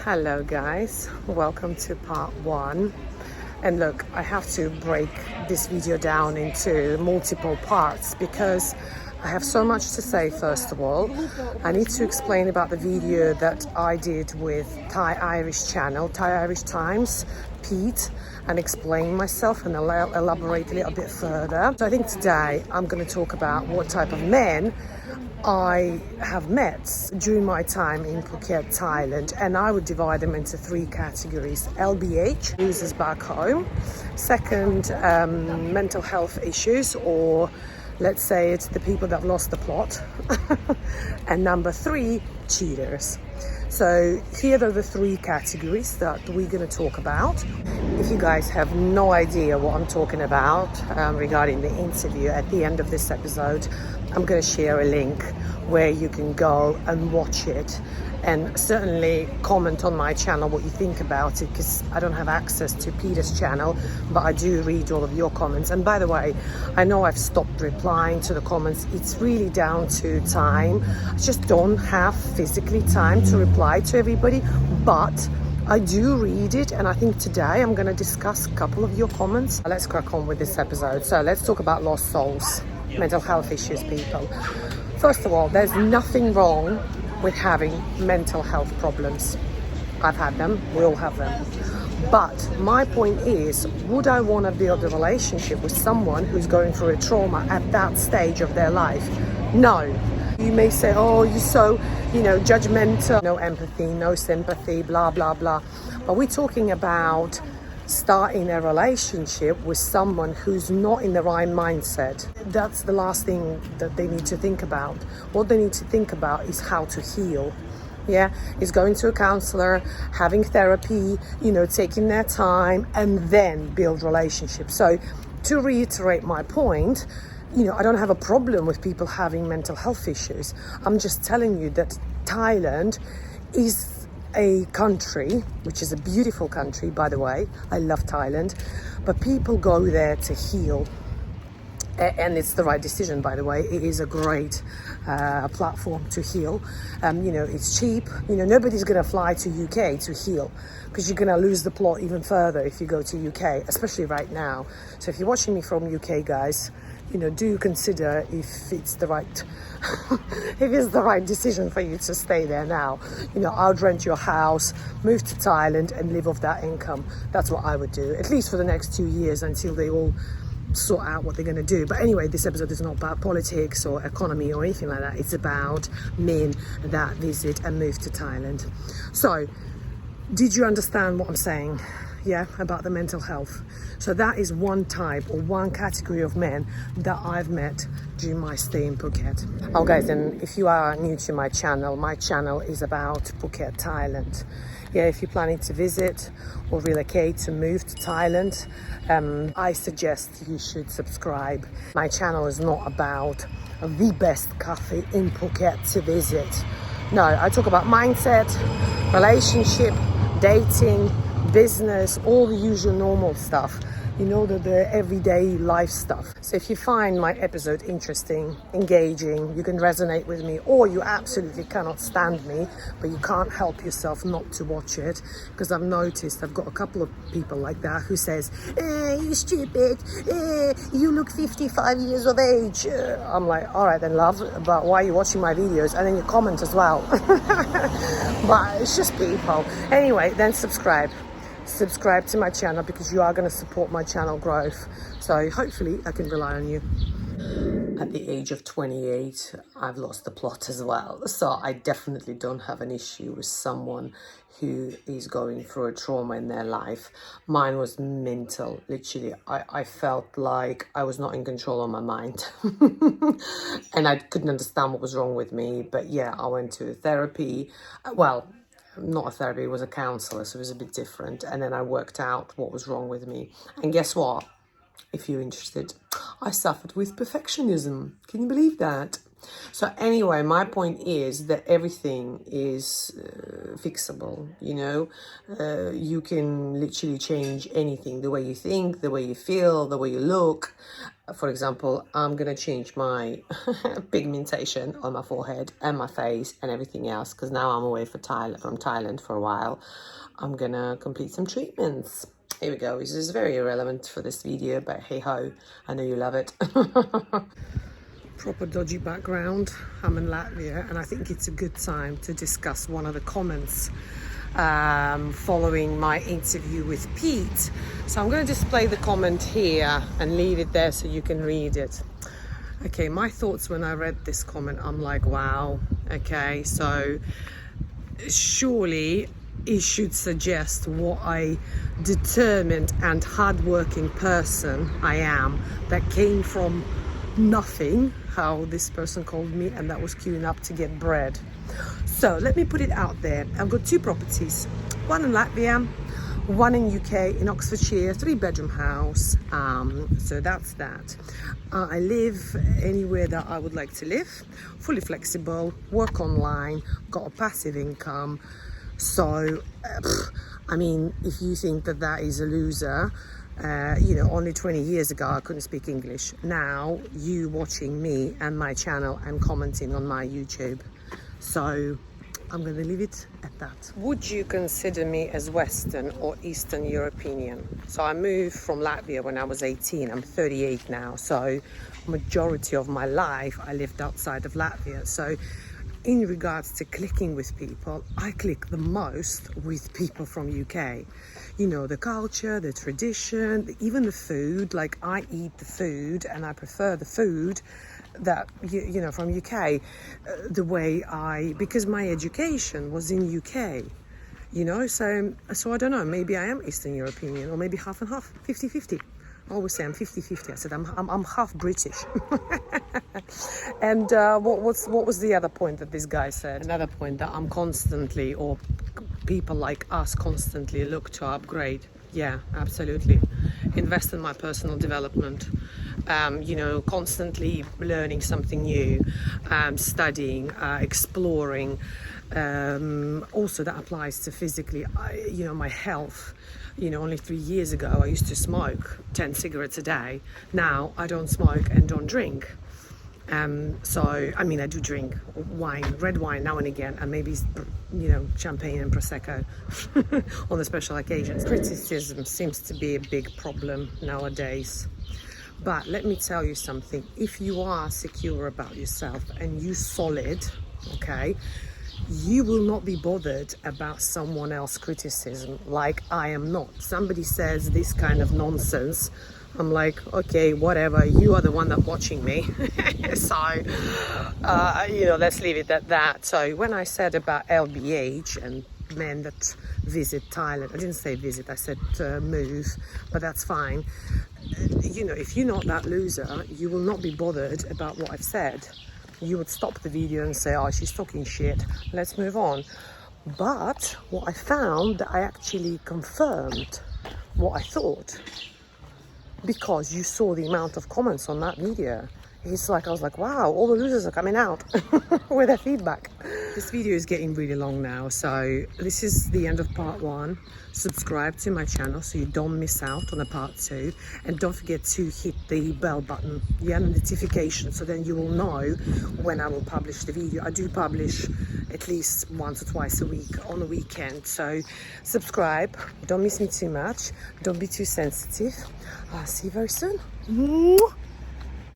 Hello guys, welcome to part one. And look, I have to break this video down into multiple parts because I have so much to say. First of all, I need to explain about the video that I did with Thai Irish channel, Thai Irish Times, Pete, and explain myself and elaborate a little bit further. So I think today I'm going to talk about what type of men I have met during my time in Phuket, Thailand, and I would divide them into three categories. LBH, losers back home. Second, mental health issues, or let's say it's the people that have lost the plot. And number three, cheaters. So here are the three categories that we're going to talk about. If you guys have no idea what I'm talking about regarding the interview, at the end of this episode, I'm going to share a link where you can go and watch it, and certainly comment on my channel what you think about it, because I don't have access to Peter's channel, but I do read all of your comments. And by the way, I know I've stopped replying to the comments. It's really down to time. I just don't have physically time to reply to everybody, but I do read it, and I think today I'm going to discuss a couple of your comments. Let's crack on with this episode. So let's talk about lost souls, mental health issues, people. First of all, there's nothing wrong with having mental health problems. I've had them, we all have them. But my point is, would I want to build a relationship with someone who's going through a trauma at that stage of their life? No. You may say, oh, you're so, judgmental, no empathy, no sympathy, blah, blah, blah. But we're talking about starting a relationship with someone who's not in the right mindset. That's the last thing that they need to think about. What they need to think about is how to heal. Yeah, is going to a counselor, having therapy, taking their time, and then build relationships. So to reiterate my point, I don't have a problem with people having mental health issues. I'm just telling you that Thailand is a country, which is a beautiful country, by the way. I love Thailand, but people go there to heal. And it's the right decision, by the way. It is a great platform to heal. It's cheap. Nobody's going to fly to UK to heal, because you're going to lose the plot even further if you go to UK, especially right now. So if you're watching me from UK, guys, do consider if it's the right decision for you to stay there now. I'd rent your house, move to Thailand, and live off that income. That's what I would do, at least for the next 2 years, until they all sort out what they're going to do. But anyway, this episode is not about politics or economy or anything like that. It's about men that visit and move to Thailand. So, did you understand what I'm saying? Yeah, about the mental health. So that is one type or one category of men that I've met during my stay in Phuket. Oh guys, and if you are new to my channel is about Phuket, Thailand. Yeah, if you're planning to visit or relocate to move to Thailand, I suggest you should subscribe. My channel is not about the best cafe in Phuket to visit. No, I talk about mindset, relationship, dating, business, all the usual normal stuff. The everyday life stuff. So if you find my episode interesting, engaging, you can resonate with me, or you absolutely cannot stand me, but you can't help yourself not to watch it, because I've noticed I've got a couple of people like that who says, you stupid, you look 55 years of age. I'm like, all right then, love, but why are you watching my videos? And then you comment as well. But it's just people. Anyway, then subscribe to my channel, because you are going to support my channel growth. So hopefully I can rely on you. At the age of 28, I've lost the plot as well. So I definitely don't have an issue with someone who is going through a trauma in their life. Mine was mental. Literally, I felt like I was not in control of my mind. And I couldn't understand what was wrong with me. But yeah, I went to therapy. Well, not a therapy, it was a counsellor, so it was a bit different. And then I worked out what was wrong with me. And guess what? If you're interested, I suffered with perfectionism. Can you believe that? So anyway, my point is that everything is fixable, you can literally change anything, the way you think, the way you feel, the way you look. For example, I'm gonna change my pigmentation on my forehead and my face and everything else, because now I'm away from Thailand for a while. I'm gonna complete some treatments. Here we go. This is very irrelevant for this video, but hey ho, I know you love it. Proper dodgy background. I'm in Latvia, and I think it's a good time to discuss one of the comments following my interview with Pete. So I'm going to display the comment here and leave it there so you can read it. Okay, my thoughts when I read this comment, I'm like, wow, okay, so surely it should suggest what a determined and hardworking person I am, that came from nothing, how this person called me, and that was queuing up to get bread. So let me put it out there. I've got 2 properties, one in Latvia, one in UK, in Oxfordshire, 3-bedroom house. So that's that. I live anywhere that I would like to live, fully flexible, work online, got a passive income. So, I mean, if you think that that is a loser, you know, only 20 years ago I couldn't speak English. Now you watching me and my channel and commenting on my YouTube. So I'm going to leave it at that. Would you consider me as Western or Eastern European? So I moved from Latvia when I was 18. I'm 38 now. So majority of my life I lived outside of Latvia. So in regards to clicking with people, I click the most with people from UK. You know, the culture, the tradition, even the food. Like, I eat the food and I prefer the food that, you know, from UK, the way because my education was in UK, you know, so I don't know, maybe I am Eastern European, or maybe half and half, 50-50. I always say I'm 50-50. I said I'm half British. And what was the other point that this guy said? Another point that I'm constantly, or people like us constantly look to upgrade. Yeah, absolutely. Invest in my personal development. You know, constantly learning something new, studying, exploring. Also, that applies to physically, you know, my health. You know, only 3 years ago I used to smoke 10 cigarettes a day. Now I don't smoke and don't drink. So, I mean, I do drink wine, red wine now and again, and maybe, you know, champagne and Prosecco on the special occasions. Criticism seems to be a big problem nowadays. But let me tell you something. If you are secure about yourself and you solid, okay, you will not be bothered about someone else's criticism, like I am not. Somebody says this kind of nonsense, I'm like, okay, whatever, you are the one that's watching me. So, you know, let's leave it at that. So when I said about LBH and men that visit Thailand, I didn't say visit, I said move, but that's fine. You know, if you're not that loser, you will not be bothered about what I've said. You would stop the video and say, oh, she's talking shit, let's move on. But what I found, that I actually confirmed what I thought, because you saw the amount of comments on that video. It's like, I was like, wow, all the losers are coming out with their feedback. This video is getting really long now, so this is the end of part 1. Subscribe to my channel so you don't miss out on a part 2, and don't forget to hit the bell button, yeah, notification, so then you will know when I will publish the video. I do publish at least once or twice a week on the weekend, so subscribe, don't miss me too much, don't be too sensitive. I'll see you very soon.